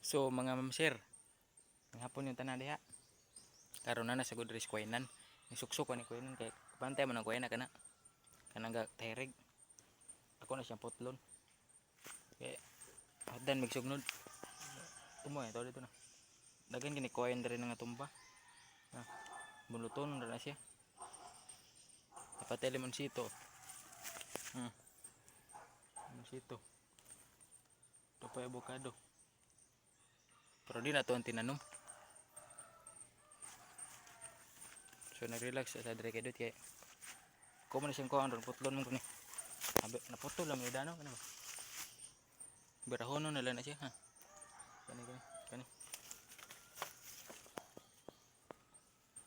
So mga mamsir, ng hapon yung tanan diha. Karon na sa good risk kuinan. Nisuksok ko ni kuinan kay pantay man ang kuina kana. Kanang ga tirig. Ako na siyang putlon. Kay hadan migsugnod. Tumoy to dito na. Dagan gini kuin diri nga tumba. Ah, buluton na siya. Napatay lemon sito. Lemon sito. Ito pa avocado. Pero di na to ang tinanom. So nag-relax sa dire kay dut kay ko man siyang kuan ron putlon mo kuni. Abi naputol lang ni dano kana ba. Berahonon na lang na siya ha. Kani.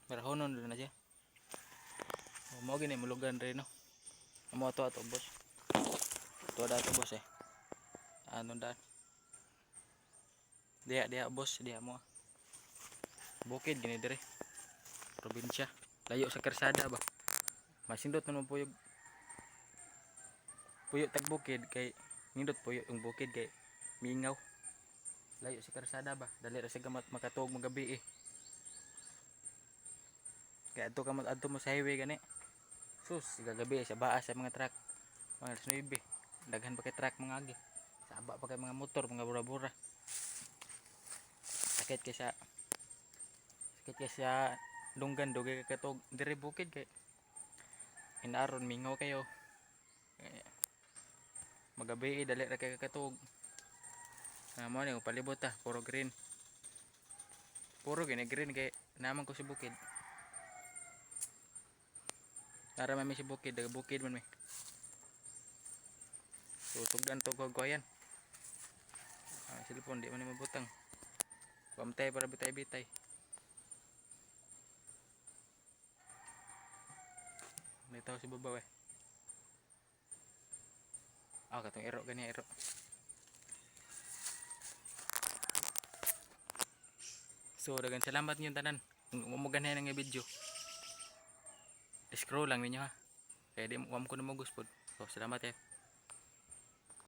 Berahonon na siya. Mo gini mulugan rin no. Amo ato boss. Ito dato boss eh. Ano daan? Dia boss, dia mo. Bukid gini dire. Probinsya. Layo sa karsada ba. Masindot naman puyog. Puyo tag bukid kay nindot puyo yung bukid kay mingaw. Layo sa karsada ba. Dali ra sa gamat makatuog magabi eh. Kaya adto ka adto mo sa highway gani. Sus, gagabi sa baas sa mga truck. Mga alas 9. Daghan pa kay truck mga agi. Saba pa kay mga motor, mga bura-bura. Sakit kay sa dunggan dugay kay katog dire bukid kay inaron mingaw kayo. Magabi dali ra kay katog. Mo ni palibot ta, puro green. Puro gini green kay naman ko si bukid. Tara man mi si bukid, daga bukid man mi. Tutugdan to ko yan. Cellphone di man ni mabutang. Pamtay para bitay-bitay. Nitaw si babaw eh. Katong ero gani ero. So dagan salamat niyo tanan. Umugan na nga video. Scroll lang ninyo ha. Kaya di mo ko na mo gusto. So salamat eh.